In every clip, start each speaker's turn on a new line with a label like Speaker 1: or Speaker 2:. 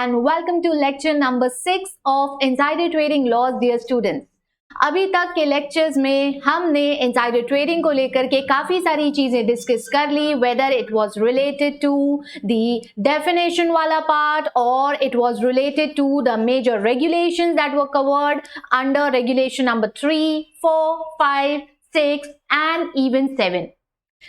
Speaker 1: and welcome to lecture number 6 of insider trading laws, dear students. अभी तक के lectures में हमने इंसाइडर ट्रेडिंग को लेकर के काफी सारी चीजें डिस्कस कर ली, whether it was related to the definition वाला पार्ट और it was related to the major regulations that were covered under regulation number 3, 4, 5, 6 and even 7.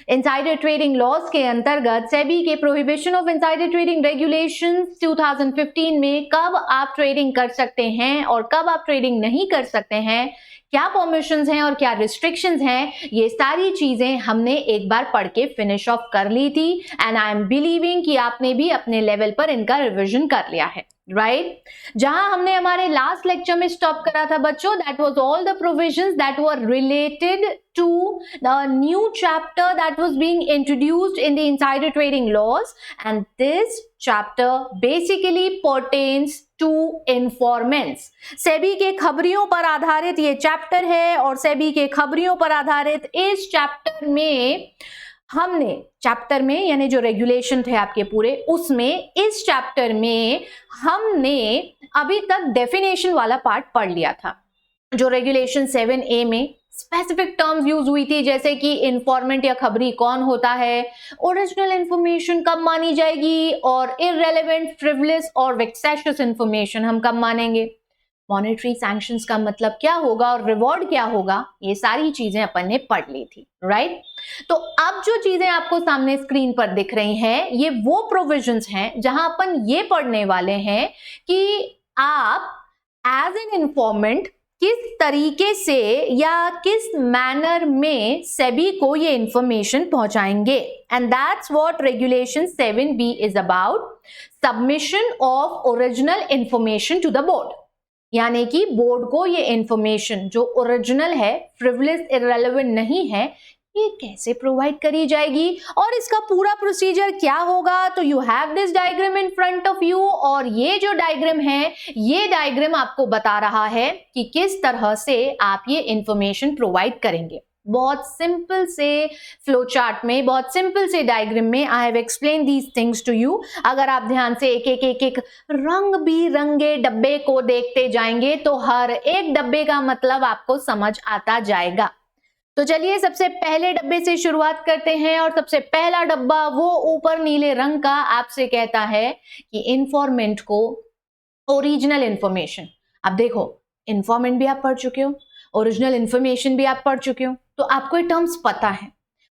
Speaker 1: Insider trading laws के अंतर्गत सेबी के prohibition of insider trading regulations 2015 में कब आप trading कर सकते हैं और कब आप ट्रेडिंग नहीं कर सकते हैं, क्या परमिशंस हैं और क्या रिस्ट्रिक्शंस हैं, ये सारी चीजें हमने एक बार पढ़ के फिनिश ऑफ कर ली थी. एंड आई एम बिलीविंग कि आपने भी अपने लेवल पर इनका रिविजन कर लिया है, राइट? जहां हमने हमारे लास्ट लेक्चर में स्टॉप करा था बच्चों, that was all the provisions that were related to the new chapter that was being introduced in the insider trading laws, and this chapter basically pertains to informants. SEBI के खबरियों पर आधारित ये chapter है और सेबी के खबरियों पर आधारित इस चैप्टर में हमने यानी जो रेगुलेशन थे आपके पूरे, उसमें इस चैप्टर में हमने अभी तक डेफिनेशन वाला पार्ट पढ़ लिया था. जो रेगुलेशन 7A में स्पेसिफिक टर्म्स यूज हुई थी, जैसे कि इंफॉर्मेंट या खबरी कौन होता है, ओरिजिनल इंफॉर्मेशन कब मानी जाएगी और इररेलेवेंट, फ्रिवलेस और वेक्सेशियस इंफॉर्मेशन हम कब मानेंगे, मॉनेटरी सैंक्शंस का मतलब क्या होगा और रिवॉर्ड क्या होगा, ये सारी चीजें अपन ने पढ़ ली थी, राइट? तो अब जो चीजें आपको सामने स्क्रीन पर दिख रही हैं, ये वो प्रोविजंस हैं जहां अपन ये पढ़ने वाले हैं कि आप एज एन इंफॉर्मेंट किस तरीके से या किस मैनर में सेबी को ये इंफॉर्मेशन पहुंचाएंगे. And that's what regulation 7B is about, submission of original information to the board. यानी कि बोर्ड को ये इंफॉर्मेशन जो ओरिजिनल है, फ्रिवलेस, इररेलेवेंट नहीं है, ये कैसे प्रोवाइड करी जाएगी और इसका पूरा प्रोसीजर क्या होगा. तो you have this diagram in front of you और ये जो डायग्राम है, ये डायग्राम आपको बता रहा है कि किस तरह से आप ये इंफॉर्मेशन प्रोवाइड करेंगे. बहुत सिंपल से फ्लो चार्ट में, बहुत सिंपल से डायग्राम में I have explain these things to you. अगर आप ध्यान से एक रंग बिरंगे डब्बे को देखते जाएंगे तो हर एक डब्बे का मतलब आपको समझ आता जाएगा. तो चलिए सबसे पहले डब्बे से शुरुआत करते हैं और सबसे पहला डब्बा वो ऊपर नीले रंग का आपसे कहता है कि इंफॉर्मेंट को ओरिजिनल इंफॉर्मेशन. अब देखो, इंफॉर्मेंट भी आप पढ़ चुके हो, ओरिजिनल इंफॉर्मेशन भी आप पढ़ चुके हो, तो आपको ये टर्म्स पता है.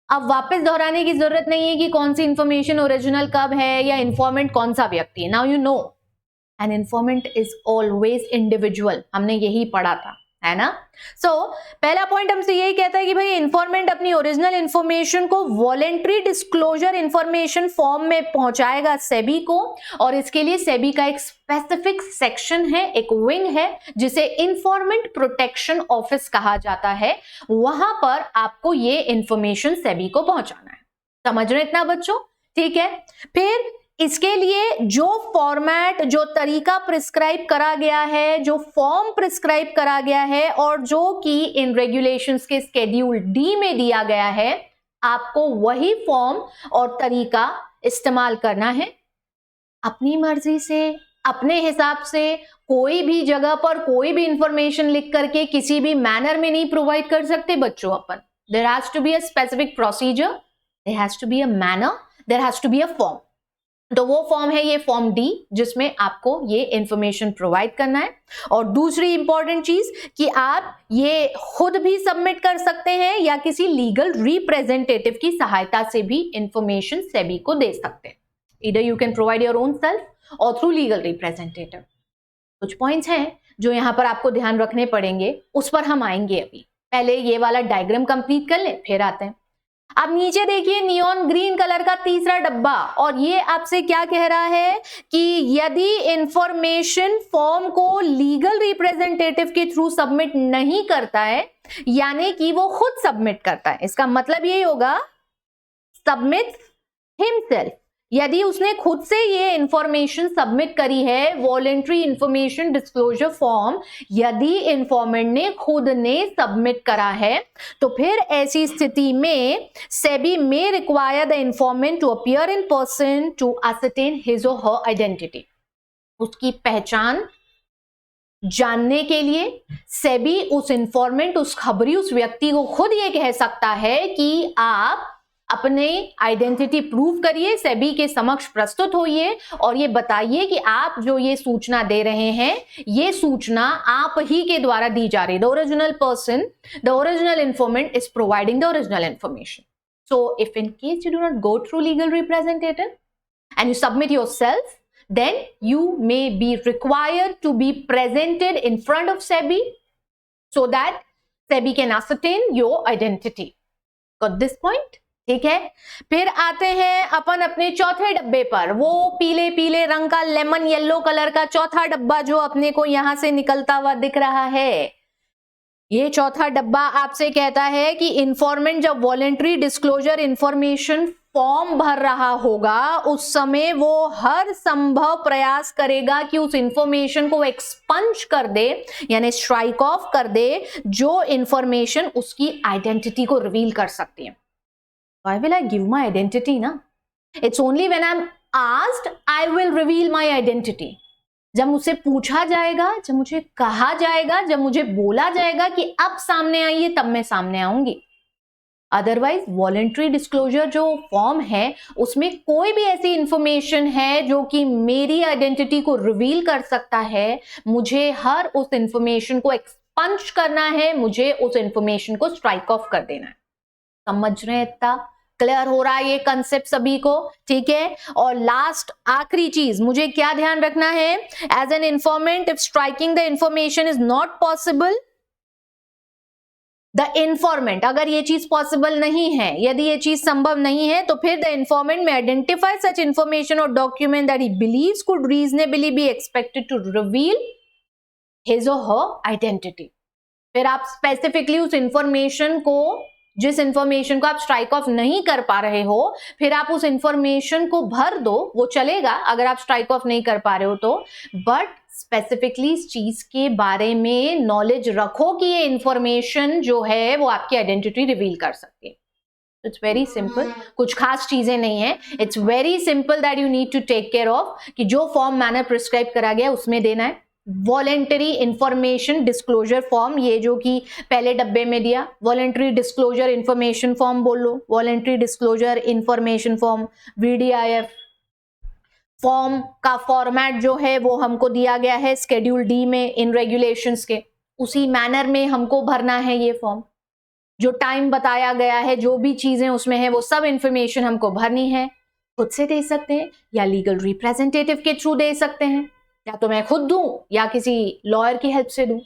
Speaker 1: अब वापस दोहराने की जरूरत नहीं है कि कौन सी इंफॉर्मेशन ओरिजिनल कब है या इंफॉर्मेंट कौन सा व्यक्ति है. Now you know an informant is always individual. हमने यही पढ़ा था, है ना? सो पहला पॉइंट हमसे यही कहता है कि भाई इंफॉर्मेंट अपनी ओरिजिनल इंफॉर्मेशन को वॉलेंट्री डिस्क्लोजर इंफॉर्मेशन फॉर्म में पहुंचाएगा सेबी को, और इसके लिए सेबी का एक स्पेसिफिक सेक्शन है, एक विंग है जिसे इंफॉर्मेंट प्रोटेक्शन ऑफिस कहा जाता है. वहां पर आपको ये इंफॉर्मेशन सेबी को पहुंचाना है. समझ रहे इतना बच्चों? ठीक है. फिर इसके लिए जो फॉर्मेट, जो तरीका प्रिस्क्राइब करा गया है, जो फॉर्म प्रिस्क्राइब करा गया है और जो कि इन रेगुलेशंस के शेड्यूल डी में दिया गया है, आपको वही फॉर्म और तरीका इस्तेमाल करना है. अपनी मर्जी से, अपने हिसाब से कोई भी जगह पर कोई भी इंफॉर्मेशन लिख करके किसी भी मैनर में नहीं प्रोवाइड कर सकते बच्चों अपन. There has to be a specific procedure, there has to be a manner, there has to be a form. तो वो फॉर्म है ये फॉर्म डी, जिसमें आपको ये इंफॉर्मेशन प्रोवाइड करना है. और दूसरी इंपॉर्टेंट चीज कि आप ये खुद भी सबमिट कर सकते हैं या किसी लीगल रिप्रेजेंटेटिव की सहायता से भी इंफॉर्मेशन सेबी को दे सकते हैं. Either you can provide your own self और थ्रू लीगल रिप्रेजेंटेटिव. कुछ पॉइंट्स हैं जो यहाँ पर आपको ध्यान रखने पड़ेंगे, उस पर हम आएंगे. अभी पहले ये वाला डायग्राम कंप्लीट कर लें, फिर आते हैं. अब नीचे देखिए नियॉन ग्रीन कलर का तीसरा डब्बा, और ये आपसे क्या कह रहा है कि यदि इंफॉर्मेशन फॉर्म को लीगल रिप्रेजेंटेटिव के थ्रू सबमिट नहीं करता है, यानी कि वो खुद सबमिट करता है, इसका मतलब यही होगा सबमिट हिमसेल्फ. यदि उसने खुद से ये इंफॉर्मेशन सबमिट करी है, वॉलेंट्री इंफॉर्मेशन डिस्क्लोजर फॉर्म, यदि इंफॉर्मेंट ने खुद ने सबमिट करा है, तो फिर ऐसी स्थिति में सेबी में require the informant to appear in person to ascertain his or her identity. उसकी पहचान जानने के लिए सेबी उस इंफॉर्मेंट, उस खबरी, उस व्यक्ति को खुद ये कह सकता है कि आप अपने आइडेंटिटी प्रूव करिए, सेबी के समक्ष प्रस्तुत होइए और ये बताइए कि आप जो ये सूचना दे रहे हैं, ये सूचना आप ही के द्वारा दी जा रही है. The original person, the original इंफॉर्मेंट is providing the original information. So if in case you do not go through legal representative and you submit yourself, then you may be required to be presented in front of SEBI so that SEBI can ascertain your identity. Got this point? ठीक है. फिर आते हैं अपन अपने चौथे डब्बे पर. वो पीले पीले रंग का लेमन येलो कलर का चौथा डब्बा जो अपने को यहां से निकलता हुआ दिख रहा है. ये चौथा डब्बा आपसे कहता है कि इंफॉर्मेंट जब वॉलेंट्री डिस्क्लोजर इंफॉर्मेशन फॉर्म भर रहा होगा उस समय वो हर संभव प्रयास करेगा कि उस इंफॉर्मेशन को एक्सपंज कर दे, यानी स्ट्राइक ऑफ कर दे, जो इंफॉर्मेशन उसकी आइडेंटिटी को रिवील कर सकती है. Why will I give my identity ना? It's only when I'm asked I will reveal my identity. जब मुझसे पूछा जाएगा, जब मुझे कहा जाएगा, जब मुझे बोला जाएगा कि अब सामने आइए, तब मैं सामने आऊंगी. अदरवाइज वॉलेंट्री डिस्क्लोजर जो फॉर्म है उसमें कोई भी ऐसी इंफॉर्मेशन है जो कि मेरी आइडेंटिटी को रिवील कर सकता है, मुझे हर उस इंफॉर्मेशन को एक्सपंज करना है, मुझे उस इंफॉर्मेशन को स्ट्राइक ऑफ कर देना है. समझ रहे हैं? इतना क्लियर हो रहा है ये कंसेप्ट सभी को? ठीक है. और लास्ट आखिरी चीज मुझे क्या ध्यान रखना है, as an informant if striking the information is not possible, the informant, अगर ये चीज पॉसिबल नहीं है, यदि ये चीज संभव नहीं है, तो फिर the informant may identify such information और document that he believes could reasonably be expected to reveal his और हर आइडेंटिटी. फिर आप स्पेसिफिकली उस इंफॉर्मेशन को, जिस इंफॉर्मेशन को आप स्ट्राइक ऑफ नहीं कर पा रहे हो, फिर आप उस इंफॉर्मेशन को भर दो, वो चलेगा अगर आप स्ट्राइक ऑफ नहीं कर पा रहे हो तो, बट स्पेसिफिकली इस चीज के बारे में नॉलेज रखो कि ये इंफॉर्मेशन जो है वो आपकी आइडेंटिटी रिवील कर सकती है. इट्स वेरी सिंपल, कुछ खास चीजें नहीं है. It's very simple that you need to take care of कि जो फॉर्म मैंने प्रिस्क्राइब करा गया उसमें देना है. वॉलेंटरी इंफॉर्मेशन डिस्क्लोजर फॉर्म, ये जो कि पहले डब्बे में दिया, वॉलेंटरी डिस्क्लोजर इंफॉर्मेशन फॉर्म बोल लो, voluntary disclosure information form, VDIF form का फॉर्मेट जो है वो हमको दिया गया है शेड्यूल डी में इन रेगुलेशंस के. उसी मैनर में हमको भरना है ये फॉर्म. जो टाइम बताया गया है, जो भी चीजें उसमें है, वो सब इंफॉर्मेशन हमको भरनी है. खुद से दे सकते हैं या लीगल रिप्रेजेंटेटिव के थ्रू दे सकते हैं, या तो मैं खुद दूं या किसी लॉयर की हेल्प से दूं.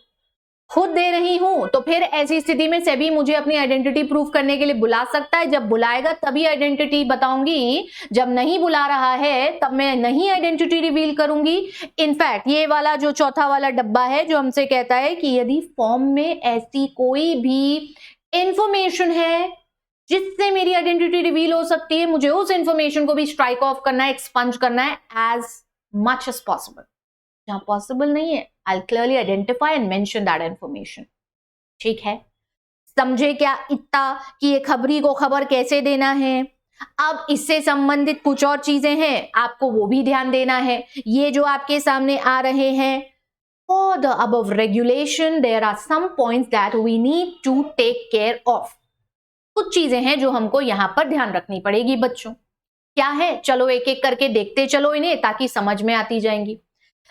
Speaker 1: खुद दे रही हूं तो फिर ऐसी स्थिति में सेबी मुझे अपनी आइडेंटिटी प्रूफ करने के लिए बुला सकता है. जब बुलाएगा तभी आइडेंटिटी बताऊंगी, जब नहीं बुला रहा है तब मैं नहीं आइडेंटिटी रिवील करूंगी. इनफैक्ट ये वाला जो चौथा वाला डब्बा है जो हमसे कहता है कि यदि फॉर्म में ऐसी कोई भी इंफॉर्मेशन है जिससे मेरी आइडेंटिटी रिवील हो सकती है, मुझे उस इंफॉर्मेशन को भी स्ट्राइक ऑफ करना है, एक्सपंज करना है एज मच एज पॉसिबल. जहां पॉसिबल नहीं है, I'll clearly identify and mention that information. ठीक है, समझे क्या इतना कि ये खबरी को खबर कैसे देना है? अब इससे संबंधित कुछ और चीजें हैं, आपको वो भी ध्यान देना है. ये जो आपके सामने आ रहे हैं, for the above regulation there are some points that we need to take care of. कुछ चीजें हैं जो हमको यहां पर ध्यान रखनी पड़ेगी बच्चों. क्या है? चलो एक एक करके देखते चलो इन्हें, ताकि समझ में आती जाएंगी.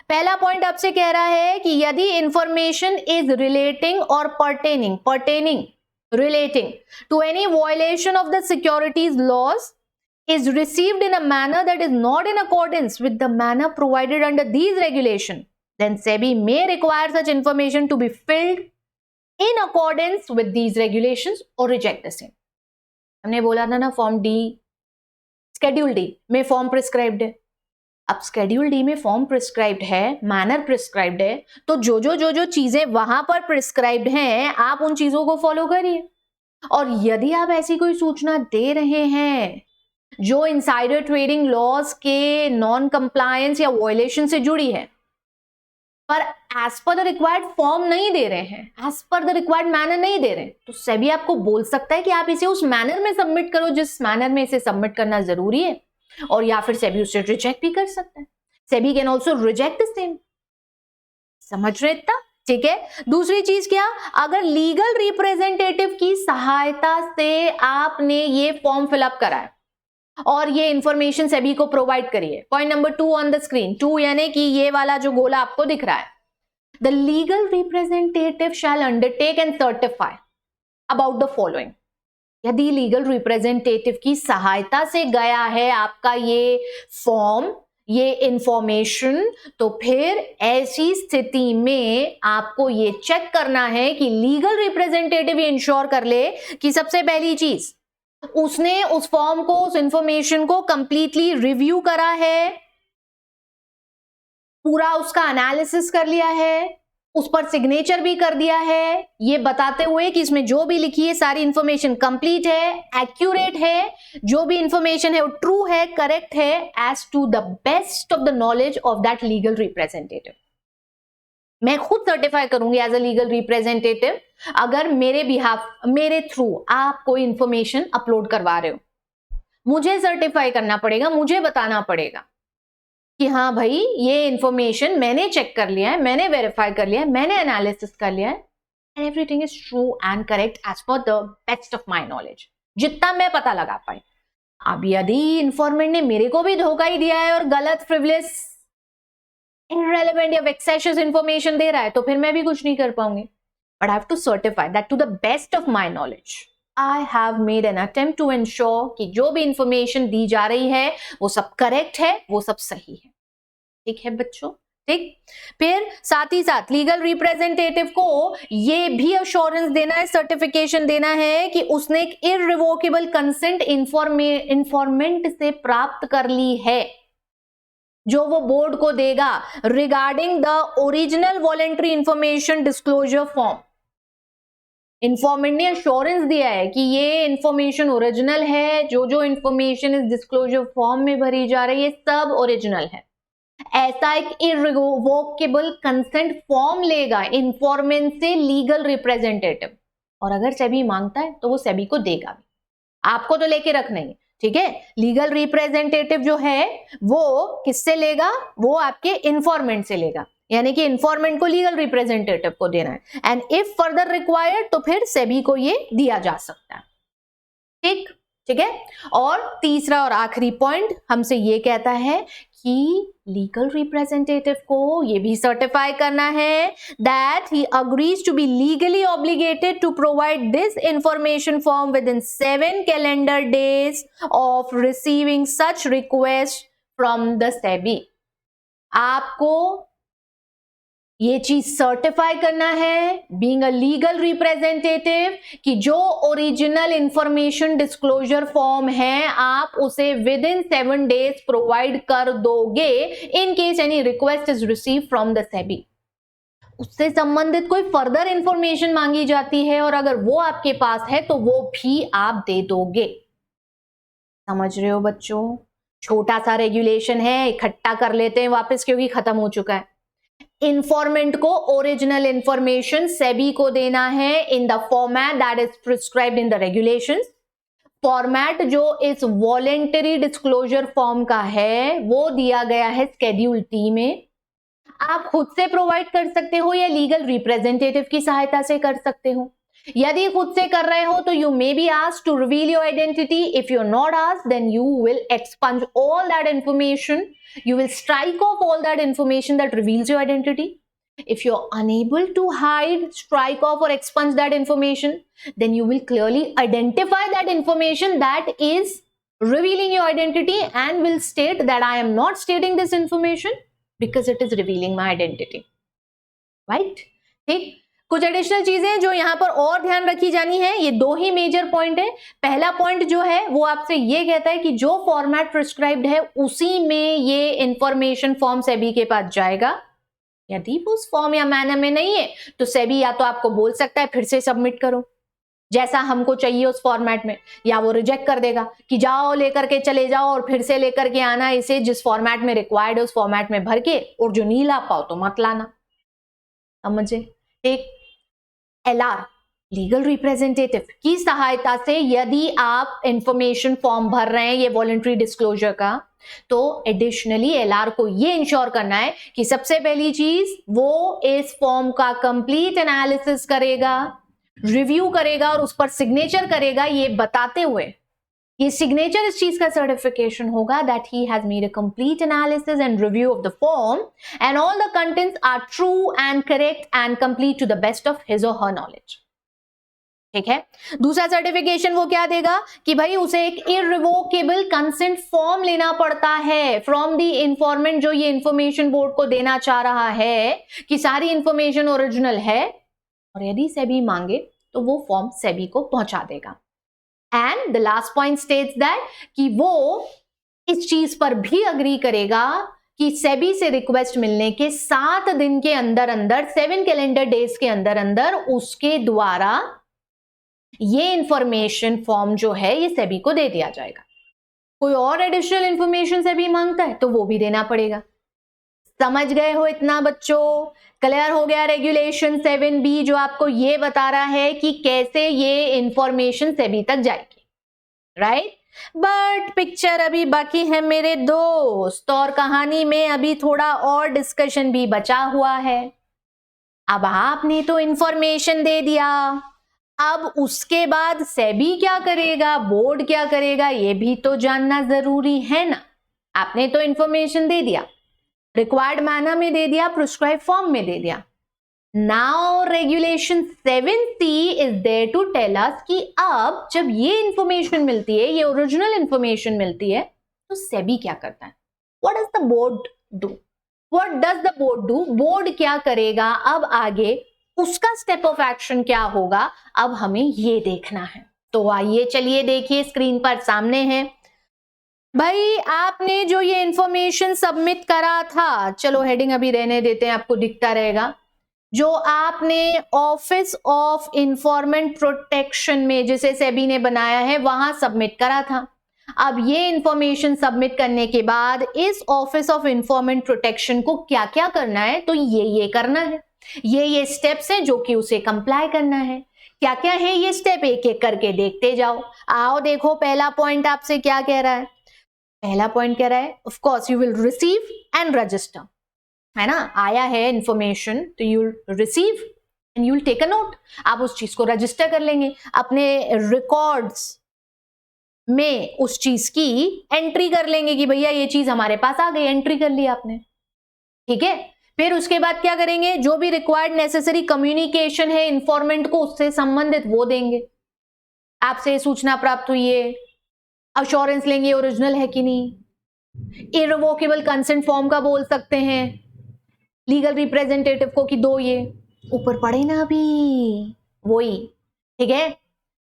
Speaker 1: पहला पॉइंट आपसे कह रहा है कि यदि इंफॉर्मेशन इज रिलेटिंग और pertaining relating to any violation of the securities laws is received in a manner that is not in accordance with the manner provided under these regulation, then SEBI may require such information to be filled in accordance with these regulations or reject the same. हमने बोला था ना form D, schedule D में form prescribed है. अब schedule D में form prescribed है, manner prescribed है, तो जो चीजें वहां पर प्रिस्क्राइब्ड हैं आप उन चीजों को फॉलो करिए. और यदि आप ऐसी कोई सूचना दे रहे हैं जो इनसाइडर ट्रेडिंग लॉज के नॉन कंप्लायंस या वायलेशन से जुड़ी है, पर as per the required form नहीं दे रहे हैं, as per the required manner नहीं दे रहे हैं, तो सेबी आपको बोल सकता है कि आप इसे उस मैनर में सबमिट करो जिस मैनर में इसे सबमिट करना जरूरी है, और या फिर सेबी उसे रिजेक्ट भी कर सकता है. SEBI can also reject the same. समझ रहे इतना? ठीक है। दूसरी चीज क्या, अगर लीगल रिप्रेजेंटेटिव की सहायता से आपने ये फॉर्म फिलअप करा है और ये इंफॉर्मेशन सेबी को प्रोवाइड करिए, point number 2 on the screen, 2 यानी कि ये वाला जो गोला आपको दिख रहा है, the legal representative shall undertake and certify about the following. यदि लीगल रिप्रेजेंटेटिव की सहायता से गया है आपका ये फॉर्म, ये इंफॉर्मेशन, तो फिर ऐसी स्थिति में आपको ये चेक करना है कि लीगल रिप्रेजेंटेटिव ये इंश्योर कर ले कि सबसे पहली चीज उसने उस फॉर्म को, उस इंफॉर्मेशन को कंप्लीटली रिव्यू करा है, पूरा उसका एनालिसिस कर लिया है, उस पर सिग्नेचर भी कर दिया है, ये बताते हुए कि इसमें जो भी लिखी है सारी इंफॉर्मेशन कंप्लीट है, एक्यूरेट है, जो भी इंफॉर्मेशन है वो ट्रू है, करेक्ट है, as to the best of the knowledge of that legal representative. मैं खुद सर्टिफाई करूंगी एज अ लीगल रिप्रेजेंटेटिव अगर मेरे बिहाफ, मेरे थ्रू आप कोई इंफॉर्मेशन अपलोड करवा रहे हो, मुझे सर्टिफाई करना पड़ेगा, मुझे बताना पड़ेगा कि हाँ भाई ये इंफॉर्मेशन मैंने चेक कर लिया है, मैंने वेरीफाई कर लिया है, मैंने एनालिसिस कर लिया है, and everything is true and correct as per the best of my knowledge, जितना मैं पता लगा पाई। अब यदि इंफॉर्मेंट ने मेरे को भी धोखा ही दिया है और गलत, फ्रिवलेस, इनरेलेवेंट या वेक्सेशियस इंफॉर्मेशन दे रहा है, तो फिर मैं भी कुछ नहीं कर पाऊंगी। But I have to certify that to the best of my knowledge I have made an attempt to ensure कि जो भी इंफॉर्मेशन दी जा रही है वो सब करेक्ट है, वो सब सही है। ठीक है बच्चों? ठीक। फिर साथ ही साथ लीगल रिप्रेजेंटेटिव को ये भी अश्योरेंस देना है, सर्टिफिकेशन देना है कि उसने एक इररिवोकेबल कंसेंट इंफॉर्मेंट से प्राप्त कर ली है, जो वो बोर्ड को देगा regarding the original voluntary information disclosure form. इंफॉर्मेंट ने अश्योरेंस दिया है कि ये इंफॉर्मेशन ओरिजिनल है, जो जो इंफॉर्मेशन इस डिस्क्लोजर फॉर्म में भरी जा रही है सब ओरिजिनल है। ऐसा एक इररिवोकेबल कंसेंट फॉर्म लेगा इंफॉर्मेंट से लीगल रिप्रेजेंटेटिव, और अगर सेबी मांगता है तो वो सेबी को देगा भी, आपको तो लेके रखना ही। ठीक है। लीगल रिप्रेजेंटेटिव जो है वो किससे लेगा, वो आपके इंफॉर्मेंट से लेगा, यानी कि इंफॉर्मेंट को लीगल रिप्रेजेंटेटिव को देना है, एंड इफ फर्दर रिक्वायर्ड तो फिर सेबी को ये दिया जा सकता है। ठीक है। और तीसरा और आखिरी पॉइंट हमसे ये कहता है कि लीगल रिप्रेजेंटेटिव को ये भी सर्टिफाई करना है that he agrees to be legally obligated to provide this information form within 7 calendar days of receiving such request from the SEBI. आपको ये चीज सर्टिफाई करना है बीइंग अ लीगल रिप्रेजेंटेटिव कि जो ओरिजिनल इंफॉर्मेशन डिस्क्लोजर फॉर्म है आप उसे विद इन 7 डेज प्रोवाइड कर दोगे in case any request is receive from the SEBI. उससे संबंधित कोई फर्दर इंफॉर्मेशन मांगी जाती है और अगर वो आपके पास है तो वो भी आप दे दोगे। समझ रहे हो बच्चों? छोटा सा रेगुलेशन है, इकट्ठा कर लेते हैं वापस क्योंकि खत्म हो चुका है। इंफॉर्मेंट को ओरिजिनल इंफॉर्मेशन सेबी को देना है in the format that is prescribed in the regulations. Format जो इस वॉलेंटरी डिस्क्लोजर फॉर्म का है वो दिया गया है स्केड्यूल टी में। आप खुद से प्रोवाइड कर सकते हो या लीगल रिप्रेजेंटेटिव की सहायता से कर सकते हो। यदि खुद से कर रहे हो तो you may be asked to reveal your identity. If you are not asked then you will expunge all that information, you will strike off all that information that reveals your identity. If you're unable to hide, strike off or expunge that information, then you will clearly identify that information that is revealing your identity and will state that I am not stating this information because it is revealing my identity. Right? ठीक। कुछ additional चीजें जो यहां पर और ध्यान रखी जानी है, ये 2 ही मेजर पॉइंट है। पहला पॉइंट जो है वो आपसे ये कहता है कि जो फॉर्मेट प्रिस्क्राइब्ड है उसी में ये इंफॉर्मेशन फॉर्म सेबी के पास जाएगा। यदि वो उस फॉर्म या मैनर में नहीं है तो सेबी या तो आपको बोल सकता है फिर से सबमिट करो जैसा हमको चाहिए उस फॉर्मेट में, या वो रिजेक्ट कर देगा कि जाओ लेकर के चले जाओ और फिर से लेकर के आना, इसे जिस फॉर्मेट में रिक्वायर्ड है उस फॉर्मेट में भर के, और जो नहीं ला पाओ तो मत लाना। समझे? ठीक। LR लीगल रिप्रेजेंटेटिव की सहायता से यदि आप इंफॉर्मेशन फॉर्म भर रहे हैं ये वॉलंटरी डिस्क्लोजर का, तो एडिशनली एलआर को ये इंश्योर करना है कि सबसे पहली चीज वो इस फॉर्म का कंप्लीट एनालिसिस करेगा, रिव्यू करेगा और उस पर सिग्नेचर करेगा, ये बताते हुए ये सिग्नेचर इस चीज का सर्टिफिकेशन होगा that he has made a complete analysis and review of the form and all the contents are true and correct and complete to the best of his और हर नॉलेज। ठीक है। दूसरा certification वो क्या देगा कि भाई उसे एक इररिवोकेबल कंसेंट फॉर्म लेना पड़ता है फ्रॉम द इंफॉर्मेंट जो ये इंफॉर्मेशन बोर्ड को देना चाह रहा है कि सारी इंफॉर्मेशन ओरिजिनल है, और यदि सेबी मांगे तो वो फॉर्म सेबी को पहुंचा देगा। And the last point states that कि वो इस चीज पर भी अग्री करेगा कि सेबी से रिक्वेस्ट मिलने के 7 दिन के अंदर अंदर 7 कैलेंडर डेज के अंदर अंदर उसके द्वारा ये इंफॉर्मेशन फॉर्म जो है ये सेबी को दे दिया जाएगा। कोई और एडिशनल इंफॉर्मेशन सेबी मांगता है तो वो भी देना पड़ेगा। समझ गए हो इतना बच्चों? क्लियर हो गया रेगुलेशन 7B जो आपको ये बता रहा है कि कैसे ये इंफॉर्मेशन सेबी तक जाएगी, राइट? बट पिक्चर अभी बाकी है मेरे दोस्त, और कहानी में अभी थोड़ा और डिस्कशन भी बचा हुआ है। अब आपने तो इंफॉर्मेशन दे दिया, अब उसके बाद सेबी क्या करेगा, बोर्ड क्या करेगा, ये भी तो जानना जरूरी है ना। आपने तो इंफॉर्मेशन दे दिया, रिक्वायर्ड मैनर में दे दिया, प्रिस्क्राइब फॉर्म में दे दिया। Now regulation 7C is there to tell us कि अब जब ये इंफॉर्मेशन मिलती है, ये ओरिजिनल इंफॉर्मेशन मिलती है, तो सेबी क्या करता है? What does the board do? What does the board do? Board क्या करेगा अब आगे, उसका स्टेप ऑफ एक्शन क्या होगा, अब हमें ये देखना है। तो आइए चलिए देखिए, स्क्रीन पर सामने है भाई आपने जो ये इंफॉर्मेशन सबमिट करा था, चलो हेडिंग अभी रहने देते हैं, आपको दिखता रहेगा, जो आपने ऑफिस ऑफ इंफॉर्मेंट प्रोटेक्शन में जिसे सेबी ने बनाया है वहां सबमिट करा था। अब ये इंफॉर्मेशन सबमिट करने के बाद इस ऑफिस ऑफ इंफॉर्मेंट प्रोटेक्शन को क्या क्या करना है, तो ये करना है, ये स्टेप्स हैं जो कि उसे कंप्लाई करना है। क्या क्या है ये स्टेप, एक एक करके देखते जाओ। आओ देखो, पहला पॉइंट आपसे क्या कह रहा है? पहला पॉइंट कह रहा है of course you will receive and register, है ना? आया है इंफॉर्मेशन तो you will receive and you will take a note. आप उस चीज को रजिस्टर कर लेंगे, अपने रिकॉर्ड्स में उस चीज की एंट्री कर लेंगे कि भैया ये चीज हमारे पास आ गई, एंट्री कर ली आपने, ठीक है। फिर उसके बाद क्या करेंगे, जो भी रिक्वायर्ड नेसेसरी कम्युनिकेशन है इंफॉर्मेंट को उससे संबंधित वो देंगे। आपसे सूचना प्राप्त हुई है, अश्योरेंस लेंगे ओरिजिनल है कि नहीं, इररिवोकेबल कंसेंट फॉर्म का बोल सकते हैं लीगल रिप्रेजेंटेटिव को कि दो, ये ऊपर पढ़े ना अभी वही, ठीक है।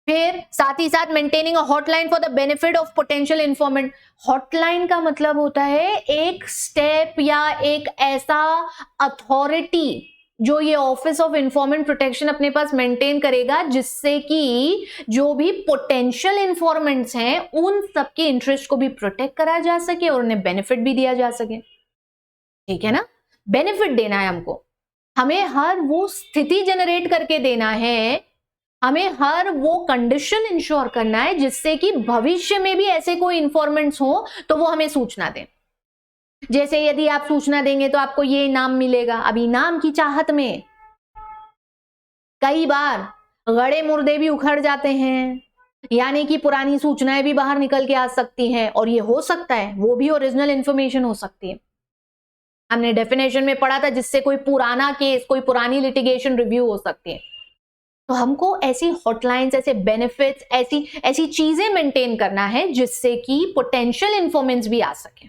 Speaker 1: फिर साथ ही साथ maintaining a hotline for the benefit of potential इंफॉर्मेंट। Hotline का मतलब होता है एक स्टेप या एक ऐसा अथॉरिटी जो ये ऑफिस ऑफ इंफॉर्मेंट प्रोटेक्शन अपने पास मेंटेन करेगा, जिससे कि जो भी पोटेंशियल इंफॉर्मेंट्स हैं उन सबके इंटरेस्ट को भी प्रोटेक्ट करा जा सके और उन्हें बेनिफिट भी दिया जा सके, ठीक है ना। बेनिफिट देना है हमको, हमें हर वो स्थिति जनरेट करके देना है, हमें हर वो कंडीशन इंश्योर करना है जिससे कि भविष्य में भी ऐसे कोई इंफॉर्मेंट्स हो तो वो हमें सूचना दें। जैसे यदि आप सूचना देंगे तो आपको ये इनाम मिलेगा। अब इनाम की चाहत में कई बार गड़े मुर्दे भी उखड़ जाते हैं, यानी कि पुरानी सूचनाएं भी बाहर निकल के आ सकती हैं, और ये हो सकता है वो भी ओरिजिनल इंफॉर्मेशन हो सकती है। हमने डेफिनेशन में पढ़ा था जिससे कोई पुराना केस, कोई पुरानी लिटिगेशन रिव्यू हो सकती है। तो हमको ऐसी हॉटलाइंस, ऐसे बेनिफिट्स, ऐसी चीजें मेंटेन करना है जिससे कि पोटेंशियल इंफॉर्मेंट्स भी आ सके,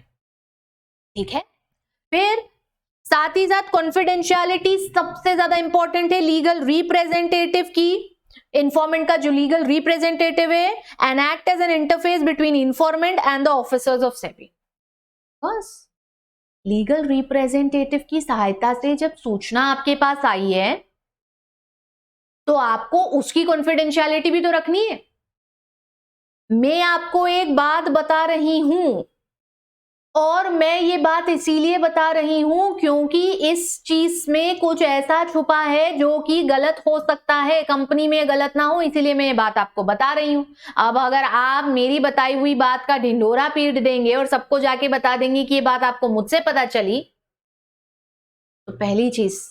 Speaker 1: ठीक है। फिर साथ ही साथ कॉन्फिडेंशियलिटी सबसे ज्यादा इंपॉर्टेंट है लीगल रिप्रेजेंटेटिव की। इंफॉर्मेंट का जो लीगल रिप्रेजेंटेटिव है and act as an interface between informant and the officers of SEBI. बस लीगल रिप्रेजेंटेटिव की सहायता से जब सूचना आपके पास आई है तो आपको उसकी कॉन्फिडेंशियलिटी भी तो रखनी है। मैं आपको एक बात बता रही हूं, और मैं ये बात इसीलिए बता रही हूं क्योंकि इस चीज में कुछ ऐसा छुपा है जो कि गलत हो सकता है, कंपनी में गलत ना हो, इसीलिए मैं ये बात आपको बता रही हूं। अब अगर आप मेरी बताई हुई बात का ढिंढोरा पीट देंगे और सबको जाके बता देंगे कि ये बात आपको मुझसे पता चली, तो पहली चीज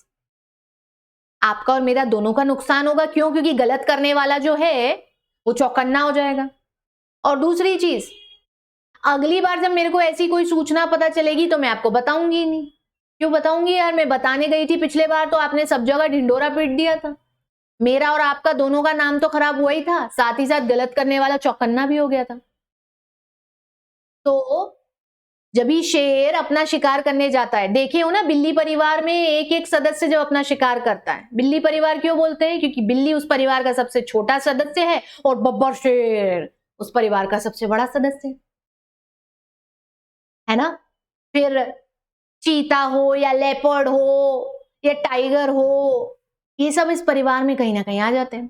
Speaker 1: आपका और मेरा दोनों का नुकसान होगा। क्यों? क्योंकि गलत करने वाला जो है वो चौकन्ना हो जाएगा। और दूसरी चीज, अगली बार जब मेरे को ऐसी कोई सूचना पता चलेगी तो मैं आपको बताऊंगी ही नहीं। क्यों बताऊंगी यार? मैं बताने गई थी पिछले बार तो आपने सब जगह ढिंडोरा पीट दिया था। मेरा और आपका दोनों का नाम तो खराब हुआ ही था, साथ ही साथ गलत करने वाला चौकन्ना भी हो गया था। तो जब भी शेर अपना शिकार करने जाता है, देखे हो ना बिल्ली परिवार में एक एक सदस्य जब अपना शिकार करता है, बिल्ली परिवार क्यों बोलते हैं? क्योंकि बिल्ली उस परिवार का सबसे छोटा सदस्य है और बब्बर शेर उस परिवार का सबसे बड़ा सदस्य है ना। फिर चीता हो या लेपर्ड हो या टाइगर हो, ये सब इस परिवार में कहीं ना कहीं आ जाते हैं।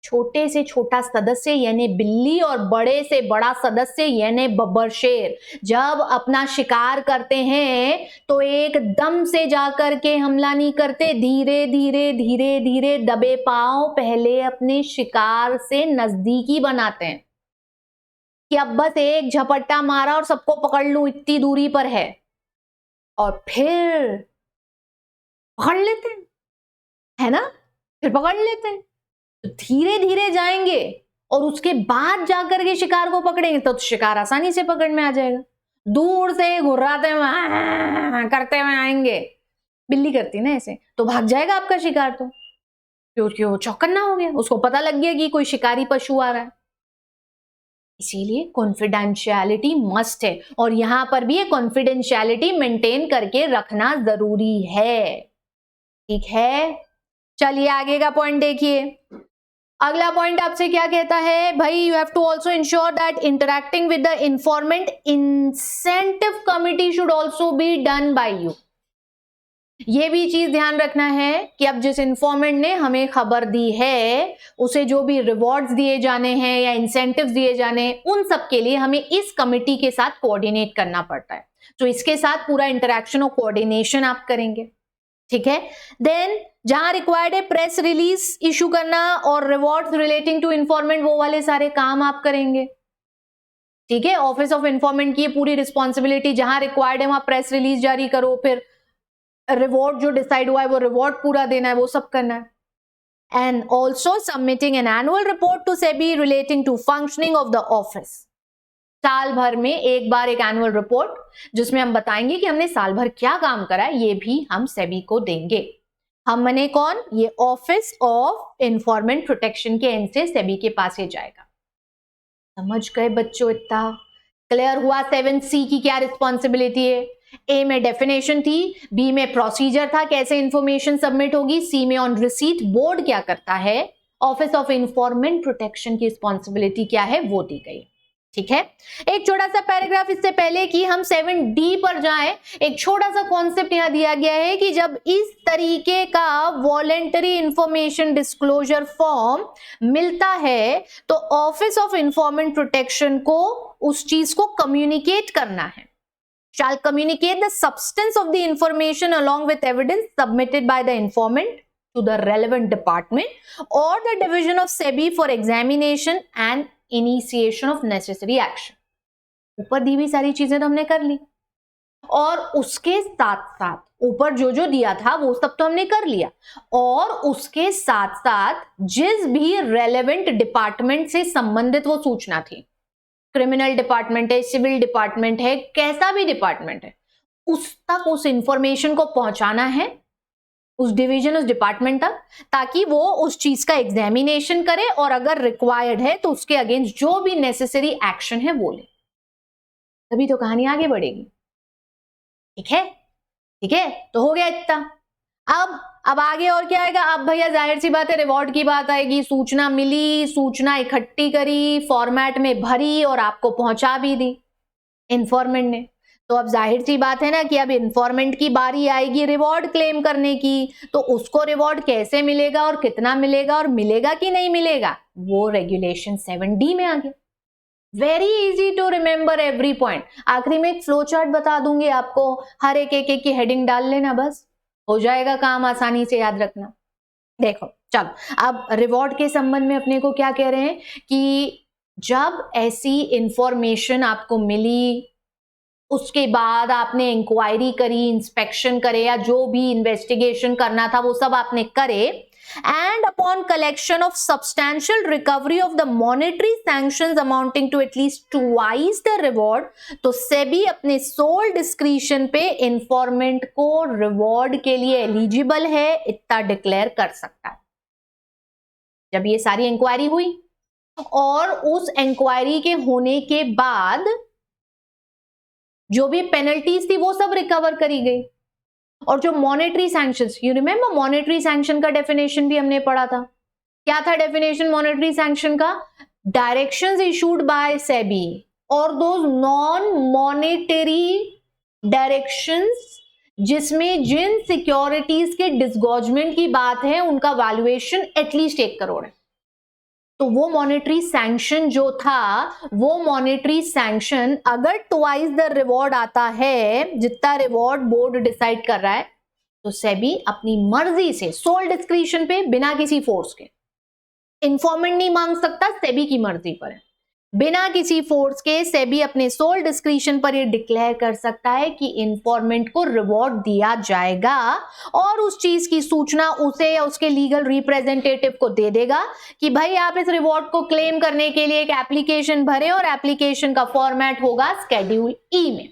Speaker 1: छोटे से छोटा सदस्य यानी बिल्ली और बड़े से बड़ा सदस्य यानी बब्बर शेर जब अपना शिकार करते हैं तो एकदम से जाकर के हमला नहीं करते, धीरे धीरे धीरे धीरे दबे पांव पहले अपने शिकार से नजदीकी बनाते हैं कि अब बस एक झपट्टा मारा और सबको पकड़ लूं, इतनी दूरी पर है, और फिर पकड़ लेते हैं, है ना। फिर पकड़ लेते हैं, तो धीरे धीरे जाएंगे और उसके बाद जाकर के शिकार को पकड़ेंगे तो शिकार आसानी से पकड़ में आ जाएगा। दूर से घुर्राते हुए करते हुए आएंगे, बिल्ली करती ना ऐसे, तो भाग जाएगा आपका शिकार। तो क्योंकि वो चौकन्ना हो गया, उसको पता लग गया कि कोई शिकारी पशु आ रहा है। इसीलिए कॉन्फिडेंशियलिटी मस्ट है, और यहां पर भी ये कॉन्फिडेंशियलिटी मेंटेन करके रखना जरूरी है। ठीक है, चलिए आगे का पॉइंट देखिए। अगला पॉइंट आपसे क्या कहता है भाई? You have to also ensure that interacting with the informant incentive committee should also be done by you. ये भी चीज ध्यान रखना है कि अब जिस इंफॉर्मेंट ने हमें खबर दी है उसे जो भी रिवॉर्ड्स दिए जाने हैं या इंसेंटिव्स दिए जाने हैं, उन सब के लिए हमें इस कमिटी के साथ कोऑर्डिनेट करना पड़ता है। तो इसके साथ पूरा इंटरेक्शन और कोऑर्डिनेशन आप करेंगे। ठीक है, देन जहां रिक्वायर्ड है प्रेस रिलीज इशू करना और रिवॉर्ड्स रिलेटिंग टू इंफॉर्मेंट, वो वाले सारे काम आप करेंगे। ठीक है, ऑफिस ऑफ इंफॉर्मेंट की पूरी रिस्पॉन्सिबिलिटी, जहां रिक्वायर्ड है वहां प्रेस रिलीज जारी करो, फिर रिवॉर्ड जो डिसाइड हुआ है वो रिवॉर्ड पूरा देना है, वो सब करना है। And also submitting an annual report to SEBI relating to functioning of the office. साल भर में एक बार एक एनुअल रिपोर्ट जिसमें हम बताएंगे कि हमने साल भर क्या काम करा है, ये भी हम सेबी को देंगे। हम मने कौन? ये ऑफिस ऑफ इंफॉर्मेंट प्रोटेक्शन के एंड से सेबी के पास ये जाएगा। समझ गए बच्चों? इतना क्लियर हुआ 7C की क्या रिस्पॉन्सिबिलिटी है? ए में डेफिनेशन थी, बी में प्रोसीजर था कैसे इंफॉर्मेशन सबमिट होगी, सी में ऑन रिसीट बोर्ड क्या करता है, ऑफिस ऑफ इंफॉर्मेंट प्रोटेक्शन की रिस्पॉन्सिबिलिटी क्या है वो दी गई। ठीक है, एक छोटा सा पैराग्राफ इससे पहले कि हम 7D पर जाएं, एक छोटा सा कॉन्सेप्ट यहां दिया गया है कि जब इस तरीके का वॉलेंटरी इंफॉर्मेशन डिस्क्लोजर फॉर्म मिलता है तो ऑफिस ऑफ इंफॉर्मेंट प्रोटेक्शन को उस चीज को कम्युनिकेट करना है। Shall communicate the substance of the information along with evidence submitted by the informant to the relevant department or the division of SEBI for examination and initiation of necessary action। ऊपर दी हुई सारी चीजें तो हमने कर ली, और उसके साथ साथ ऊपर जो जो दिया था वो सब तो हमने कर लिया, और उसके साथ साथ जिस भी रेलेवेंट डिपार्टमेंट से संबंधित वो सूचना थी, क्रिमिनल डिपार्टमेंट है, सिविल डिपार्टमेंट है, कैसा भी डिपार्टमेंट है, उस तक उस इंफॉर्मेशन को पहुंचाना है, उस डिवीजन उस डिपार्टमेंट तक, ताकि वो उस चीज का एग्जामिनेशन करे और अगर रिक्वायर्ड है तो उसके अगेंस्ट जो भी नेसेसरी एक्शन है वो ले। तभी तो कहानी आगे बढ़ेगी। ठीक है, ठीक है, तो हो गया इतना। अब आगे और क्या आएगा? अब भैया जाहिर सी बात है रिवॉर्ड की बात आएगी। सूचना मिली, सूचना इकट्ठी करी, फॉर्मेट में भरी और आपको पहुंचा भी दी इंफॉर्मेंट ने। तो अब जाहिर सी बात है ना कि अब इंफॉर्मेंट की बारी आएगी रिवॉर्ड क्लेम करने की। तो उसको रिवॉर्ड कैसे मिलेगा और कितना मिलेगा और मिलेगा कि नहीं मिलेगा, वो रेगुलेशन 7D में आ गया। Very easy to remember every point. आखिरी में एक फ्लो चार्ट बता दूंगी आपको, हर एक की हेडिंग डाल लेना, बस हो जाएगा काम, आसानी से याद रखना। देखो चलो, अब रिवॉर्ड के संबंध में अपने को क्या कह रहे हैं कि जब ऐसी इंफॉर्मेशन आपको मिली, उसके बाद आपने इंक्वायरी करी, इंस्पेक्शन करे, या जो भी इन्वेस्टिगेशन करना था वो सब आपने करे, and upon collection of substantial recovery of the monetary sanctions amounting to at least twice the reward, तो सेबी अपने सोल डिस्क्रिशन पे इंफॉर्मेंट को रिवॉर्ड के लिए एलिजिबल है इतना डिक्लेयर कर सकता है। जब ये सारी इंक्वायरी हुई और उस इंक्वायरी के होने के बाद जो भी पेनल्टीज थी वो सब रिकवर करी गई, और जो monetary sanctions, you remember monetary sanction का डेफिनेशन भी हमने पढ़ा था। क्या था डेफिनेशन मॉनेटरी सैंक्शन का? डायरेक्शंस इशूड बाय सेबी और दोज नॉन मॉनेटरी डायरेक्शंस जिसमें जिन सिक्योरिटीज के डिसगॉजमेंट की बात है उनका वैल्यूएशन एटलीस्ट 1 करोड़ है, तो वो मॉनेटरी सैंक्शन जो था, वो मॉनेटरी सैंक्शन अगर ट्वाइस द रिवॉर्ड आता है जितना रिवॉर्ड बोर्ड डिसाइड कर रहा है, तो सेबी अपनी मर्जी से सोल डिस्क्रिशन पे बिना किसी फोर्स के, इंफॉर्मेंट नहीं मांग सकता, सेबी की मर्जी पर है, बिना किसी फोर्स के सेबी अपने सोल डिस्क्रिशन पर ये डिक्लेयर कर सकता है कि इंफॉर्मेंट को रिवॉर्ड दिया जाएगा, और उस चीज की सूचना उसे या उसके लीगल रिप्रेजेंटेटिव को दे देगा कि भाई आप इस रिवॉर्ड को क्लेम करने के लिए एक एप्लीकेशन भरें, और एप्लीकेशन का फॉर्मेट होगा स्केड्यूल ई में।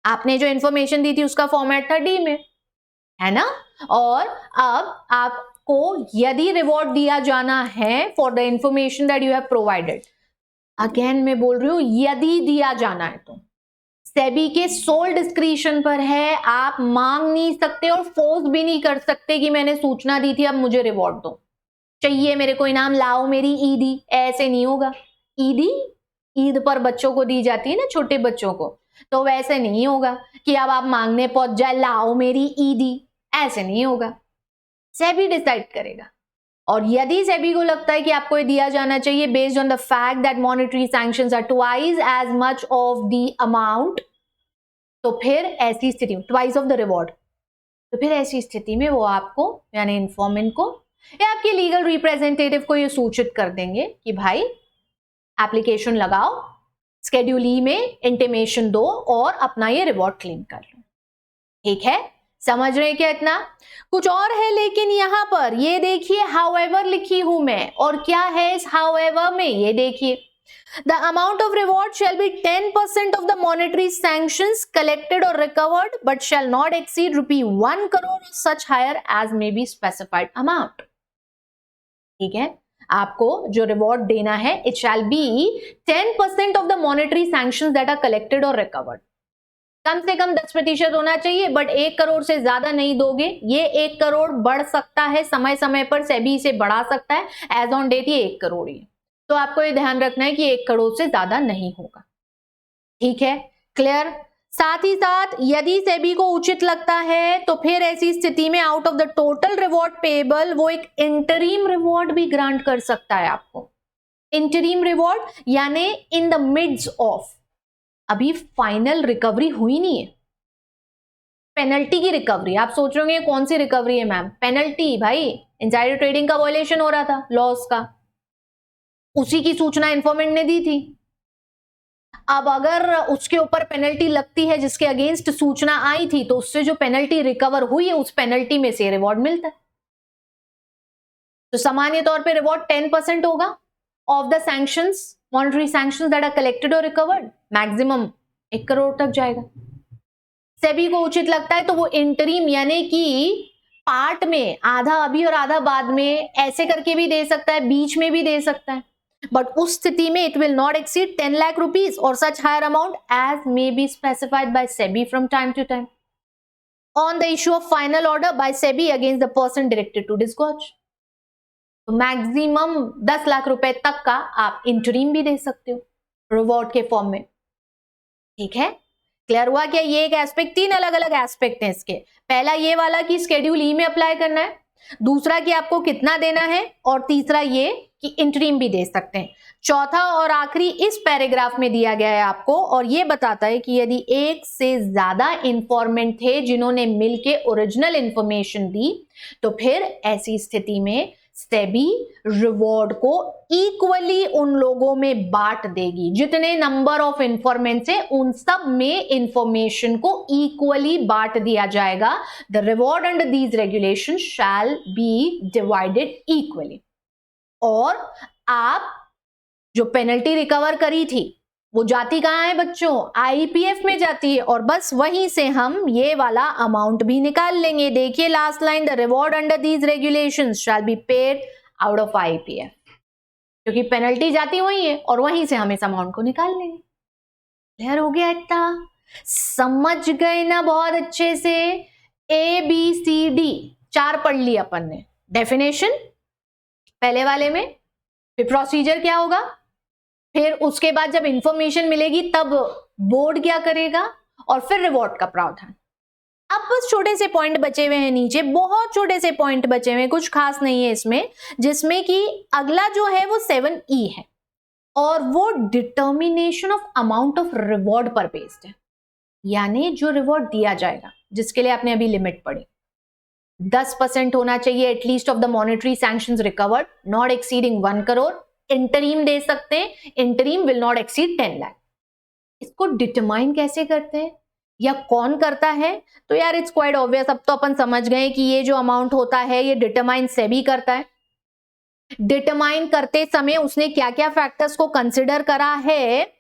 Speaker 1: आपने जो इंफॉर्मेशन दी थी उसका फॉर्मेट था डी में, है ना? और अब आपको यदि रिवॉर्ड दिया जाना है for the information that you have provided, again मैं बोल रही हूं यदि दिया जाना है तो सेबी के सोल डिस्क्रिशन पर है, आप मांग नहीं सकते और फोर्स भी नहीं कर सकते कि मैंने सूचना दी थी अब मुझे रिवॉर्ड दो, चाहिए मेरे को इनाम, लाओ मेरी ईदी, ऐसे नहीं होगा। ईदी ईद पर बच्चों को दी जाती है ना, छोटे बच्चों को, तो वैसे नहीं होगा कि अब आप मांगने पहुंच जाए लाओ मेरी ईदी, ऐसे नहीं होगा, सेबी डिसाइड करेगा। और यदि सेबी को लगता है कि आपको ये दिया जाना चाहिए based on the fact that monetary sanctions are twice as much of the amount, तो फिर ऐसी स्थिति में ट्वाइस ऑफ द रिवॉर्ड, तो फिर ऐसी स्थिति में वो आपको यानी इन्फॉर्मेंट को या आपके लीगल रिप्रेजेंटेटिव को ये सूचित कर देंगे कि भाई एप्लीकेशन लगाओ, स्केड्यूल ई में इंटीमेशन दो और अपना ये रिवॉर्ड क्लेम कर लो। ठीक है, समझ रहे हैं क्या? इतना कुछ और है, लेकिन यहां पर ये देखिए हाउएवर लिखी हूं मैं, और क्या है इस हाउएवर में ये देखिए, the amount of reward shall be 10% of the monetary sanctions collected और recovered but shall not exceed ₹1 crore such higher as may be specified amount. ठीक है, आपको जो रिवॉर्ड देना है it shall be 10% of the monetary sanctions that are collected और recovered, कम से कम 10% होना चाहिए, बट 1 करोड़ से ज्यादा नहीं दोगे। ये 1 करोड़ बढ़ सकता है, समय समय पर सेबी इसे बढ़ा सकता है, एज ऑन डेट ये 1 करोड़ ही है, तो आपको ये ध्यान रखना है कि 1 करोड़ से ज्यादा नहीं होगा। ठीक है, क्लियर? साथ ही साथ यदि सेबी को उचित लगता है तो फिर ऐसी स्थिति में out of the total reward payable वो एक इंटरिम रिवॉर्ड भी ग्रांट कर सकता है आपको। इंटरिम रिवॉर्ड यानी इन द मिड्स ऑफ, अभी फाइनल रिकवरी हुई नहीं है, पेनल्टी की रिकवरी। आप सोच रहे होंगे कौन सी रिकवरी है मैम? पेनल्टी, भाई इनसाइडर ट्रेडिंग का वायलेशन हो रहा था लॉस का, उसी की सूचना इन्फॉर्मेंट ने दी थी। अब अगर उसके ऊपर पेनल्टी लगती है जिसके अगेंस्ट सूचना आई थी, तो उससे जो पेनल्टी रिकवर हुई है उस पेनल्टी में से रिवॉर्ड मिलता है। तो सामान्य तौर पे रिवॉर्ड 10% होगा of the sanctions, monetary sanctions that are collected और रिकवर्ड, मैक्सिमम 1 करोड़ तक जाएगा। सेबी को उचित लगता है तो वो इंटरिम यानी कि पार्ट में, आधा अभी और आधा बाद में, ऐसे करके भी दे सकता है, बीच में भी दे सकता है, बट उस स्थिति में it will not exceed 10 lakh rupees और such higher amount as may be specified by SEBI from time to time on the issue of final order by SEBI against the person directed to disgorge. तो maximum 10 lakh रुपए तक का आप interim भी दे सकते हो reward के फॉर्म में। ठीक है, क्लियर हुआ क्या? ये एक एस्पेक्ट, 3 अलग अलग एस्पेक्ट हैं इसके। पहला ये वाला कि स्केड्यूल ई में अप्लाई करना है, दूसरा कि आपको कितना देना है, और तीसरा ये कि इंटरिम भी दे सकते हैं। चौथा और आखिरी इस पैराग्राफ में दिया गया है आपको, और ये बताता है कि यदि एक से ज्यादा इंफॉर्मेंट थे जिन्होंने मिलके ओरिजिनल इंफॉर्मेशन दी, तो फिर ऐसी स्थिति में सेबी रिवॉर्ड को इक्वली उन लोगों में बांट देगी। जितने नंबर ऑफ इंफॉर्मेंट्स है उन सब में इंफॉर्मेशन को इक्वली बांट दिया जाएगा। The reward under these regulation shall be divided equally. और आप जो पेनल्टी रिकवर करी थी वो जाती कहां है बच्चों? आईपीएफ में जाती है, और बस वहीं से हम ये वाला अमाउंट भी निकाल लेंगे। देखिए last line, the reward under these regulations shall be paid out of IPF, क्योंकि पेनल्टी जाती वहीं है और वहीं से हम इस अमाउंट को निकाल लेंगे। क्लियर हो गया? इतना समझ गए ना बहुत अच्छे से? ए बी सी डी 4 पढ़ ली अपन ने। डेफिनेशन पहले वाले में, फिर प्रोसीजर क्या होगा, फिर उसके बाद जब इंफॉर्मेशन मिलेगी तब बोर्ड क्या करेगा, और फिर रिवॉर्ड का प्रावधान। अब बस छोटे से पॉइंट बचे हुए हैं नीचे, बहुत छोटे से पॉइंट बचे हुए हैं, कुछ खास नहीं है इसमें, जिसमें कि अगला जो है वो 7E है, और वो determination of amount of reward पर बेस्ड है। यानी जो रिवॉर्ड दिया जाएगा, जिसके लिए आपने अभी लिमिट पढ़ी, 10% होना चाहिए at least of the monetary sanctions recovered, not exceeding 1 crore. Interim दे सकते हैं, interim will not exceed 10 lakh. इसको डिटरमाइन कैसे करते हैं या कौन करता है? तो यार इट्स क्वाइट ऑब्वियस, अब तो अपन समझ गए कि ये जो अमाउंट होता है ये डिटरमाइन सेबी करता है। डिटरमाइन करते समय उसने क्या क्या फैक्टर्स को कंसिडर करा है,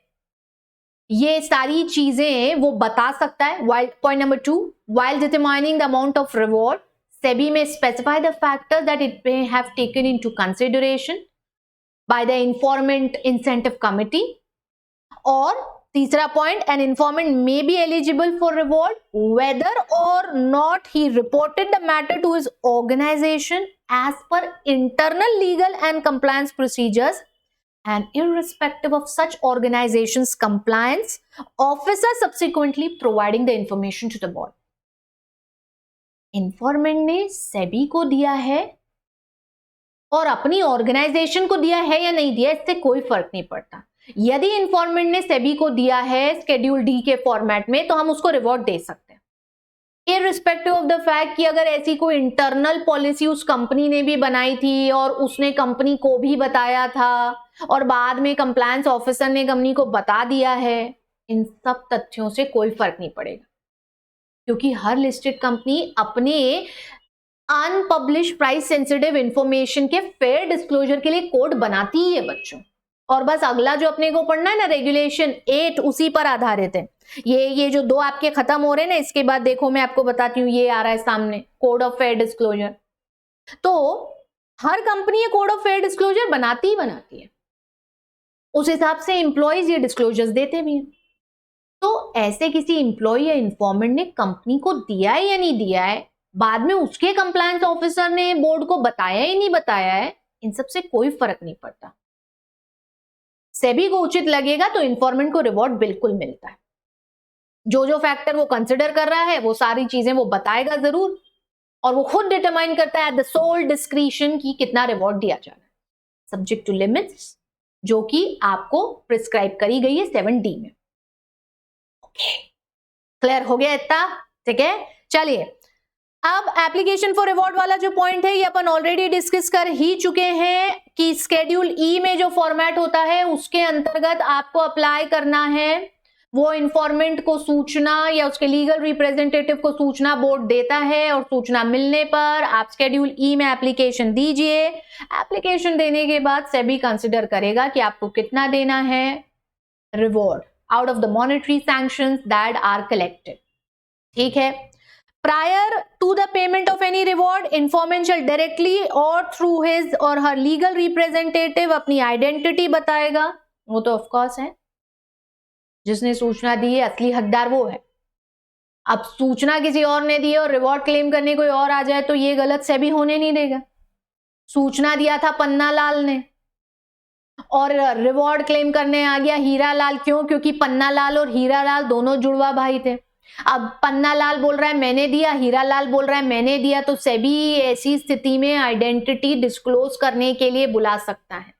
Speaker 1: ये सारी चीजें वो बता सकता है। Point number 2, while determining the amount of reward, SEBI may specify the factors that it may have taken into consideration by the informant incentive committee. और तीसरा point, an informant may be eligible for reward whether or not he reported the matter to his organization as per internal legal and compliance procedures, and irrespective of such organization's compliance, officer subsequently providing the information to the board. इंफॉर्मेंट ने सेबी को दिया है और अपनी organisation को दिया है या नहीं दिया, इससे कोई फर्क नहीं पड़ता। यदि इंफॉर्मेंट ने सेबी को दिया है स्केड्यूल डी के फॉर्मेट में, तो हम उसको रिवॉर्ड दे सकते हैं, इररिस्पेक्टिव ऑफ द फैक्ट कि अगर ऐसी कोई इंटरनल पॉलिसी उस कंपनी ने भी बनाई थी और उसने कंपनी को भी बताया था और बाद में कंप्लायंस ऑफिसर ने कंपनी को बता दिया है। इन सब तथ्यों से कोई फर्क नहीं पड़ेगा, क्योंकि हर लिस्टेड कंपनी अपने अनपब्लिश प्राइस सेंसिटिव इंफॉर्मेशन के फेयर डिस्क्लोजर के लिए कोड बनाती ही है बच्चों। और बस अगला जो अपने को पढ़ना है ना, रेगुलेशन 8, उसी पर आधारित है। ये जो 2 आपके खत्म हो रहे हैं ना, इसके बाद देखो मैं आपको बताती हूँ, ये आ रहा है सामने, कोड ऑफ फेयर डिस्क्लोजर। तो हर कंपनी ये कोड ऑफ फेयर डिस्क्लोजर बनाती ही बनाती है, उस हिसाब से एम्प्लॉयज ये डिस्क्लोजर्स देते भी हैं। तो ऐसे किसी एम्प्लॉय या इंफॉर्मेंट ने कंपनी को दिया है या नहीं दिया है, बाद में उसके कंप्लायंस ऑफिसर ने बोर्ड को बताया ही नहीं बताया है, इन सब से कोई फर्क नहीं पड़ता। सेबी को उचित लगेगा तो इंफॉर्मेंट को रिवॉर्ड बिल्कुल मिलता है। जो जो फैक्टर वो कंसिडर कर रहा है वो सारी चीजें वो बताएगा जरूर, और वो खुद डिटरमाइन करता है द सोल डिस्क्रिशन की कितना रिवॉर्ड दिया जाना है, सब्जेक्ट टू लिमिट्स जो कि आपको प्रिस्क्राइब करी गई है 7D में। क्लियर हो गया इतना? ठीक है, चलिए अब एप्लीकेशन फॉर रिवॉर्ड वाला जो पॉइंट है ये अपन ऑलरेडी डिस्कस कर ही चुके हैं कि स्केड्यूल ई में जो फॉर्मेट होता है उसके अंतर्गत आपको अप्लाई करना है। वो इंफॉर्मेंट को सूचना या उसके लीगल रिप्रेजेंटेटिव को सूचना बोर्ड देता है, और सूचना मिलने पर आप स्केड्यूल ई में एप्लीकेशन दीजिए। एप्लीकेशन देने के बाद सेबी कंसिडर करेगा कि आपको कितना देना है reward out of the monetary sanctions that are collected. ठीक है, prior to the payment of any reward, informant shall directly or through his or her legal representative अपनी identity बताएगा। वो तो of course है, जिसने सूचना दी है असली हकदार वो है। अब सूचना किसी और ने दी है और रिवॉर्ड क्लेम करने कोई और आ जाए तो ये गलत सेबी होने नहीं देगा। सूचना दिया था पन्ना लाल ने और रिवॉर्ड क्लेम करने आ गया हीरा लाल। क्यों? क्योंकि पन्ना लाल और हीरा लाल दोनों जुड़वा भाई थे। अब पन्ना लाल बोल रहा है मैंने दिया, हीरा लाल बोल रहा है मैंने दिया, तो सेबी ऐसी स्थिति में आइडेंटिटी डिस्क्लोज करने के लिए बुला सकता है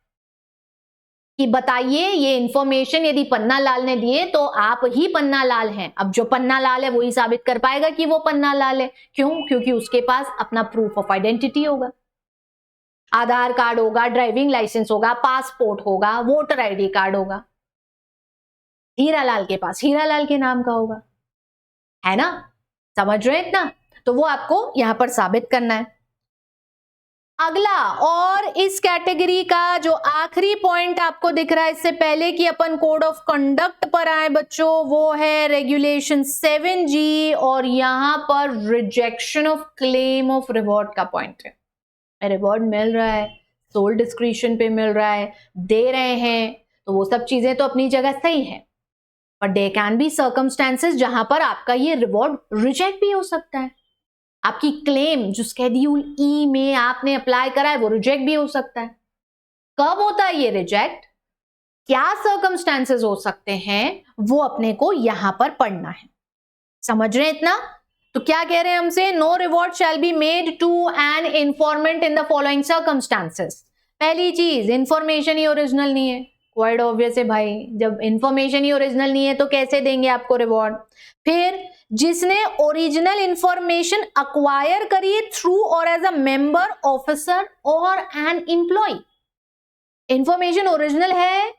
Speaker 1: कि बताइए ये इंफॉर्मेशन यदि पन्ना लाल ने दिए तो आप ही पन्ना लाल हैं। अब जो पन्ना लाल है वही साबित कर पाएगा कि वो पन्ना लाल है। क्यों? क्योंकि उसके पास अपना प्रूफ ऑफ आइडेंटिटी होगा, आधार कार्ड होगा, ड्राइविंग लाइसेंस होगा, पासपोर्ट होगा, वोटर आईडी कार्ड होगा। हीरा लाल के पास हीरा लाल के नाम का होगा, है ना? समझ रहे हैं इतना? तो वो आपको यहां पर साबित करना है। अगला और इस कैटेगरी का जो आखिरी पॉइंट आपको दिख रहा है इससे पहले कि अपन कोड ऑफ कंडक्ट पर आए बच्चों, वो है रेगुलेशन 7G और यहां पर rejection of claim of reward का पॉइंट है। रिवॉर्ड मिल रहा है, सोल डिस्क्रिशन पे मिल रहा है, दे रहे हैं, तो वो सब चीजें तो अपनी जगह सही है, but there can be circumstances जहां पर आपका ये रिवॉर्ड रिजेक्ट भी हो सकता है। आपकी क्लेम जो शेड्यूल ई में आपने अप्लाई करा है वो रिजेक्ट भी हो सकता है। कब होता है ये रिजेक्ट, क्या सर्कमस्टेंसेस हो सकते हैं, वो अपने को यहां पर पढ़ना है। समझ रहे हैं इतना? तो क्या कह रहे हैं हमसे? No reward shall be made to an informant in the following circumstances. पहली चीज, इंफॉर्मेशन ही ओरिजिनल नहीं है। क्वाइट ऑब्वियस है भाई, जब इंफॉर्मेशन ही ओरिजिनल नहीं है तो कैसे देंगे आपको रिवॉर्ड। फिर जिसने ओरिजिनल इंफॉर्मेशन अक्वायर करी है थ्रू और एज अ मेंबर, ऑफिसर और एन एम्प्लॉय। इंफॉर्मेशन ओरिजिनल है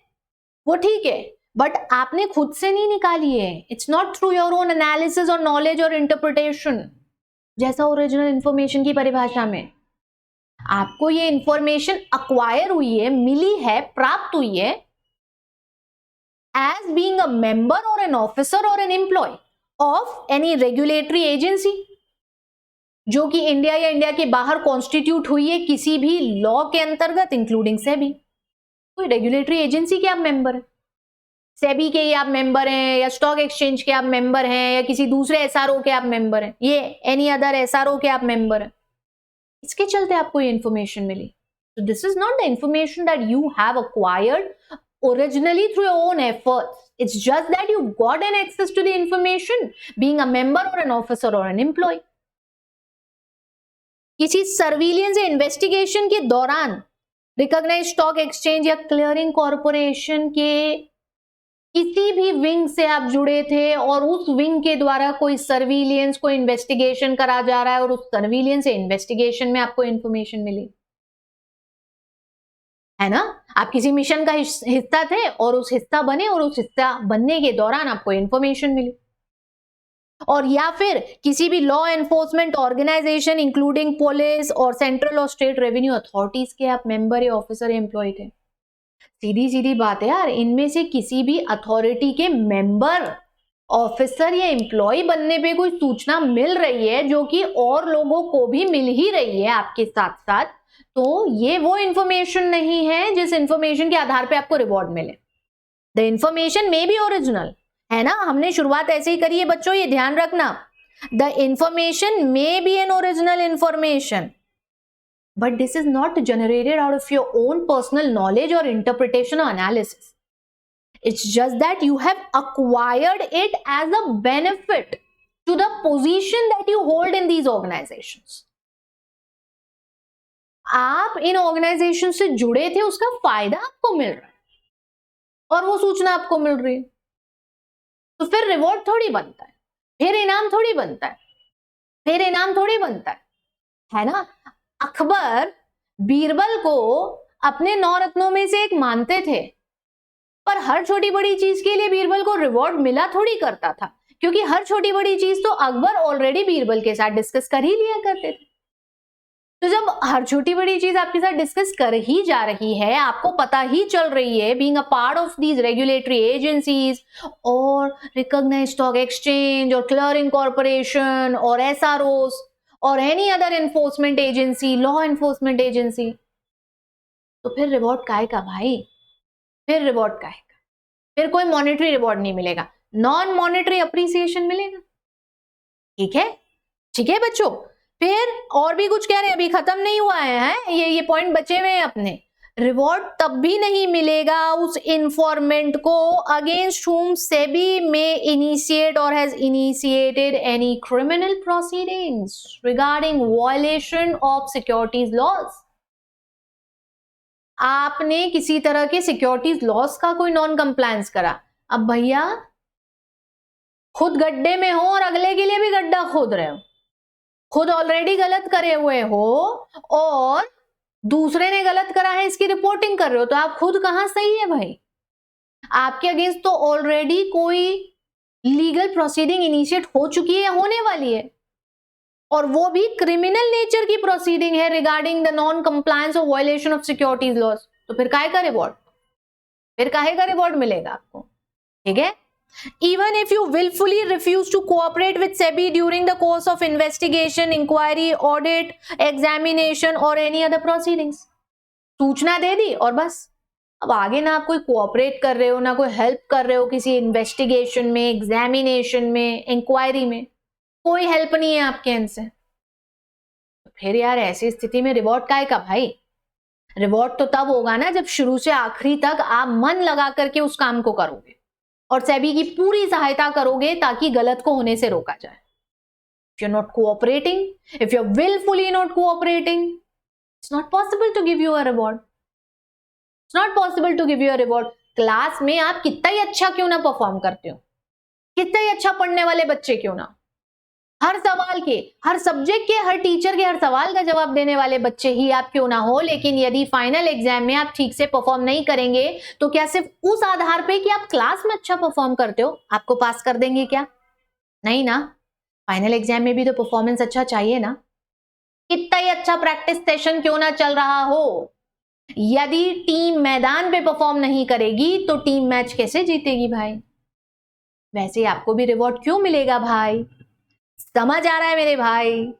Speaker 1: वो ठीक है, बट आपने खुद से नहीं निकाली है। It's not through your own analysis और नॉलेज और इंटरप्रिटेशन, जैसा ओरिजिनल इंफॉर्मेशन की परिभाषा में। आपको ये इंफॉर्मेशन अक्वायर हुई है, मिली है, प्राप्त हुई है as being a member or an officer or an employee of any regulatory agency, जो कि इंडिया या इंडिया के बाहर कॉन्स्टिट्यूट हुई है किसी भी लॉ के अंतर्गत, इंक्लूडिंग सेबी। कोई रेगुलेटरी एजेंसी के आप मेंबर हैं, सेबी के आप मेंबर हैं, या स्टॉक एक्सचेंज के आप मेंबर हैं, या किसी दूसरे एसआरओ के आप मेंबर हैं, ये एनी अदर एसआरओ के आप मेंबर हैं, इसके चलते आपको ये इंफॉर्मेशन मिली। So this is not the information that you have acquired originally through your own efforts. It's just that you got an access to the information being a member or an officer or an employee. किसी surveillance या investigation के दौरान recognise stock exchange या clearing corporation के किसी भी wing से आप जुड़े थे और उस विंग के द्वारा कोई सर्विलियंस, कोई इन्वेस्टिगेशन करा जा रहा है और उस सर्विलियंस या इन्वेस्टिगेशन में आपको इंफॉर्मेशन मिली, है ना? आप किसी मिशन का हिस्सा थे और उस हिस्सा बने और उस हिस्सा बनने के दौरान आपको इंफॉर्मेशन मिली। और या फिर किसी भी law enforcement organisation including police और सेंट्रल और स्टेट रेवेन्यू अथॉरिटीज के आप मेंबर या ऑफिसर या एम्प्लॉय थे। सीधी सीधी बात है यार, इनमें से किसी भी अथॉरिटी के मेंबर, ऑफिसर या एम्प्लॉय बनने पे कोई सूचना मिल रही है जो कि और लोगों को भी मिल ही रही है आपके साथ साथ, तो ये वो इंफॉर्मेशन नहीं है जिस इंफॉर्मेशन के आधार पे आपको रिवॉर्ड मिले। The information may be original, है ना? हमने शुरुआत ऐसे ही करी है बच्चों, ये ध्यान रखना। The information may be an original information, but this is not generated out of your own personal knowledge or interpretation or analysis. It's just that you have acquired it as a benefit to the position that you hold in these organizations. आप इन organisation से जुड़े थे, उसका फायदा आपको मिल रहा है और वो सूचना आपको मिल रही है, तो फिर रिवॉर्ड थोड़ी बनता है, फिर इनाम थोड़ी बनता है, फिर इनाम थोड़ी बनता है ना? अकबर बीरबल को अपने 9 रत्नों में से एक मानते थे, पर हर छोटी बड़ी चीज के लिए बीरबल को रिवॉर्ड मिला थोड़ी करता था, क्योंकि हर छोटी बड़ी चीज तो अकबर ऑलरेडी बीरबल के साथ डिस्कस कर ही लिया करते थे। तो जब हर छोटी बड़ी चीज आपके साथ डिस्कस कर ही जा रही है, आपको पता ही चल रही है, being a part of these regulatory agencies और रिकॉग्नाइज्ड स्टॉक एक्सचेंज और क्लियरिंग कॉर्पोरेशन और एसआरओस और any other enforcement agency, law enforcement agency, तो फिर रिवॉर्ड काहे का भाई? फिर रिवॉर्ड काहे का? फिर कोई मॉनेटरी रिवॉर्ड नहीं मिलेगा, नॉन मॉनेटरी अप्रिसिएशन मिलेगा। ठीक है? ठीक है बच्चों। फिर और भी कुछ कह रहे हैं, अभी खत्म नहीं हुआ है, ये पॉइंट बचे हुए हैं अपने। रिवॉर्ड तब भी नहीं मिलेगा उस इंफॉर्मेंट को against whom SEBI may initiate or has initiated any criminal proceedings regarding violation of securities laws. आपने किसी तरह के सिक्योरिटीज लॉस का कोई नॉन कंप्लायंस करा, अब भैया खुद गड्ढे में हो और अगले के लिए भी गड्ढा खोद रहे हो, खुद ऑलरेडी गलत करे हुए हो और दूसरे ने गलत करा है इसकी रिपोर्टिंग कर रहे हो, तो आप खुद कहां सही है भाई? आपके अगेंस्ट तो ऑलरेडी कोई लीगल प्रोसीडिंग इनिशिएट हो चुकी है या होने वाली है, और वो भी क्रिमिनल नेचर की प्रोसीडिंग है रिगार्डिंग द नॉन कंप्लायंस और वायलेशन ऑफ सिक्योरिटीज लॉज। तो फिर काहे का रिवॉर्ड, फिर काहे का रिवॉर्ड मिलेगा आपको? ठीक है, even if you willfully refuse to cooperate with SEBI during the course of investigation, inquiry, audit, examination or any other proceedings, सूचना दे दी और बस, अब आगे ना आप कोई कोऑपरेट कर रहे हो ना कोई हेल्प कर रहे हो किसी इन्वेस्टिगेशन में, एग्जामिनेशन में, इंक्वायरी में, कोई हेल्प नहीं है आपके एंड से, तो फिर यार ऐसी स्थिति में रिवॉर्ड काहे का भाई? रिवॉर्ड तो तब होगा ना जब शुरू से आखिरी तक आप मन लगा करके उस काम को करोगे और सेबी की पूरी सहायता करोगे ताकि गलत को होने से रोका जाए। If you're not cooperating, if you're willfully not cooperating, it's not possible to give you a reward. It's not possible to give you a reward. Class में आप कितना ही अच्छा क्यों ना परफॉर्म करते हो, कितना ही अच्छा पढ़ने वाले बच्चे क्यों ना, हर सवाल के, हर सब्जेक्ट के, हर टीचर के हर सवाल का जवाब देने वाले बच्चे ही आप क्यों ना हो, लेकिन यदि फाइनल एग्जाम में आप ठीक से परफॉर्म नहीं करेंगे तो क्या सिर्फ उस आधार पे कि आप क्लास में अच्छा परफॉर्म करते हो आपको पास कर देंगे क्या? नहीं ना, फाइनल एग्जाम में भी तो परफॉर्मेंस अच्छा चाहिए ना, कितना ही अच्छा प्रैक्टिस सेशन क्यों ना चल रहा हो, यदि टीम मैदान पे परफॉर्म नहीं करेगी तो टीम मैच कैसे जीतेगी भाई? वैसे आपको भी रिवॉर्ड क्यों मिलेगा भाई? समझ आ रहा है मेरे भाई?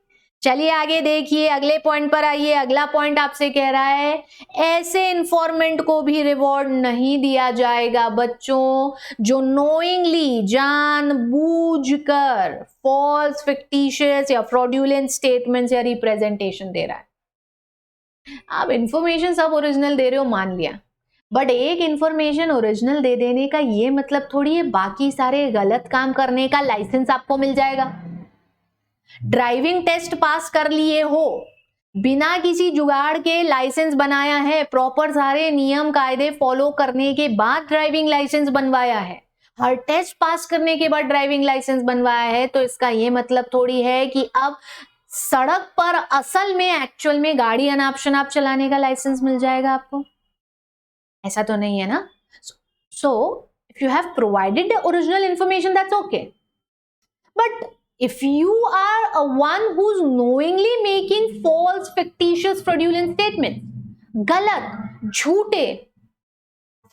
Speaker 1: चलिए आगे देखिए, अगले पॉइंट पर आइए। अगला पॉइंट आपसे कह रहा है ऐसे इन्फॉर्मेंट को भी रिवॉर्ड नहीं दिया जाएगा बच्चों जो नोइंगली, जानबूझकर फॉल्स, फिक्टिशियस या फ्रॉड्यूलेंट स्टेटमेंट्स या रिप्रेजेंटेशन दे रहा है। आप इंफॉर्मेशन सब ओरिजिनल दे रहे हो मान लिया, बट एक इंफॉर्मेशन ओरिजिनल दे देने का ये मतलब थोड़ी है बाकी सारे गलत काम करने का लाइसेंस आपको मिल जाएगा। ड्राइविंग टेस्ट पास कर लिए हो, बिना किसी जुगाड़ के लाइसेंस बनाया है, प्रॉपर सारे नियम कायदे फॉलो करने के बाद ड्राइविंग लाइसेंस बनवाया है, हर टेस्ट पास करने के बाद ड्राइविंग लाइसेंस बनवाया है, तो इसका ये मतलब थोड़ी है कि अब सड़क पर असल में एक्चुअल में गाड़ी अनाप शनाप चलाने का लाइसेंस मिल जाएगा आपको। ऐसा तो नहीं है ना। So if you have provided the original information that's okay, but if you are a one who's knowingly making false, fictitious, fraudulent statements, गलत, झूठे,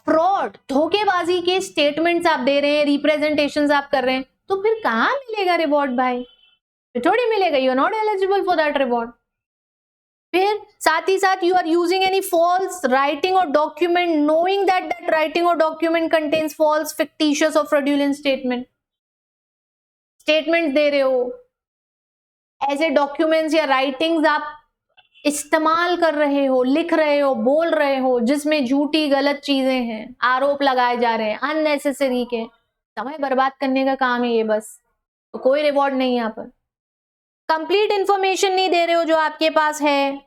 Speaker 1: फ्रॉड, धोखेबाजी के स्टेटमेंट्स आप दे रहे हैं, रिप्रेजेंटेशंस आप कर रहे हैं, तो फिर कहां मिलेगा रिवॉर्ड भाई? फिर थोड़ी मिलेगा, you are not eligible for that reward. फिर साथ ही साथ you are using any false writing और document knowing that that writing और डॉक्यूमेंट कंटेन्स फॉल्स, फिक्टिशियस और फ्रॉड्यूलेंट स्टेटमेंट्स दे रहे हो, ऐसे डॉक्यूमेंट्स या राइटिंग्स आप इस्तेमाल कर रहे हो, लिख रहे हो, बोल रहे हो जिसमें झूठी गलत चीजें हैं, आरोप लगाए जा रहे हैं अननेसेसरी के, समय बर्बाद करने का काम है ये बस, तो कोई रिवॉर्ड नहीं यहाँ पर। कंप्लीट इंफॉर्मेशन नहीं दे रहे हो जो आपके पास है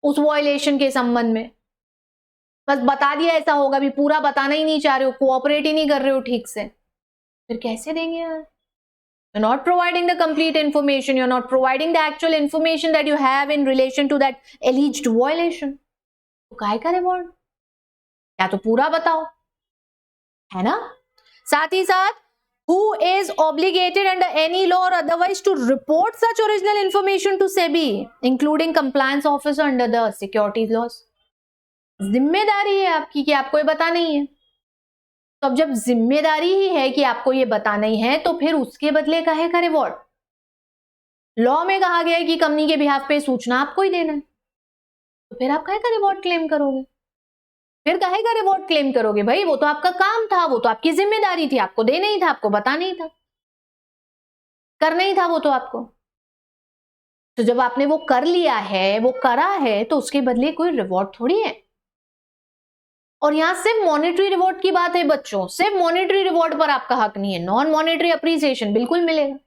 Speaker 1: उस वायलेशन के संबंध में, बस बता दिया ऐसा होगा, भी पूरा बताना ही नहीं चाह रहे हो, कोऑपरेट ही नहीं कर रहे हो ठीक से, फिर कैसे देंगे यार? You're not providing the complete information. You're not providing the actual information that you have in relation to that alleged violation. तो काहे का रिवॉर्ड? या तो पूरा बताओ, है ना? साथ ही साथ who is obligated under any law or otherwise to report such original information to SEBI, including compliance officer under the securities laws. जिम्मेदारी है आपकी कि आपको ये बताना ही है। तो अब जब जिम्मेदारी ही है कि आपको ये बताना ही है, तो फिर उसके बदले काहे का रिवॉर्ड? लॉ में कहा गया है कि कंपनी के बिहाफ पे सूचना आपको ही देना है, तो फिर आप काहे का रिवॉर्ड क्लेम करोगे? फिर काहे का रिवॉर्ड क्लेम करोगे भाई? वो तो आपका काम था, वो तो आपकी जिम्मेदारी थी, आपको देना ही था, आपको बताना ही था, करना ही था वो तो आपको। तो जब आपने वो कर लिया है, वो करा है, तो उसके बदले कोई रिवॉर्ड थोड़ी है। और यहां सिर्फ मॉनेटरी रिवॉर्ड की बात है बच्चों, सिर्फ मॉनेटरी रिवॉर्ड पर आपका हक नहीं है, नॉन मॉनेटरी अप्रिसिएशन बिल्कुल मिलेगा।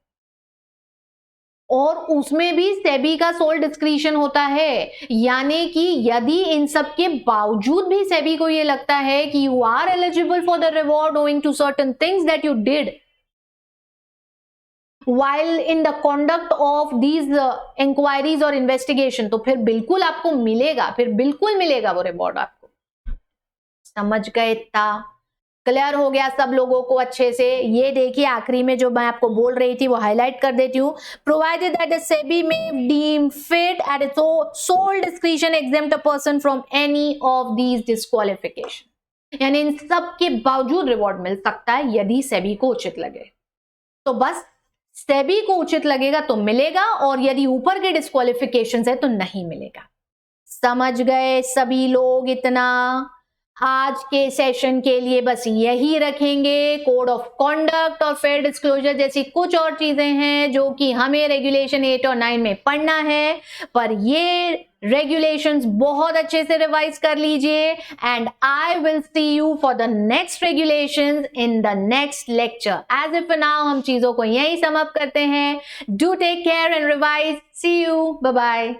Speaker 1: और उसमें भी सेबी का सोल डिस्क्रिशन होता है, यानी कि यदि इन सब के बावजूद भी सेबी को ये लगता है कि you are eligible for the reward owing to certain things that you did while in the conduct of these inquiries और investigation, तो फिर बिल्कुल आपको मिलेगा, फिर बिल्कुल मिलेगा वो रिवॉर्ड आपको। समझ गए? इतना क्लियर हो गया सब लोगों को अच्छे से? ये देखिए आखिरी में जो मैं आपको बोल रही थी वो हाईलाइट कर देती हूँ। Provided that the SEBI may deem fit at its sole discretion exempt a person from any of these disqualification, यानी इन सब के बावजूद रिवॉर्ड मिल सकता है यदि सेबी को उचित लगे। तो बस सेबी को उचित लगेगा तो मिलेगा, और यदि ऊपर के डिस्क्वालिफिकेशंस है तो नहीं मिलेगा। समझ गए सभी लोग? इतना आज के सेशन के लिए बस यही रखेंगे। कोड ऑफ कॉन्डक्ट और फेयर डिस्क्लोजर जैसी कुछ और चीजें हैं जो कि हमें रेगुलेशन 8 और 9 में पढ़ना है, पर ये रेगुलेशंस बहुत अच्छे से रिवाइज कर लीजिए। And I will see you for the next regulations in the next lecture. As if now हम चीजों को यही सम अप करते हैं। Do take care and revise. See you, bye bye.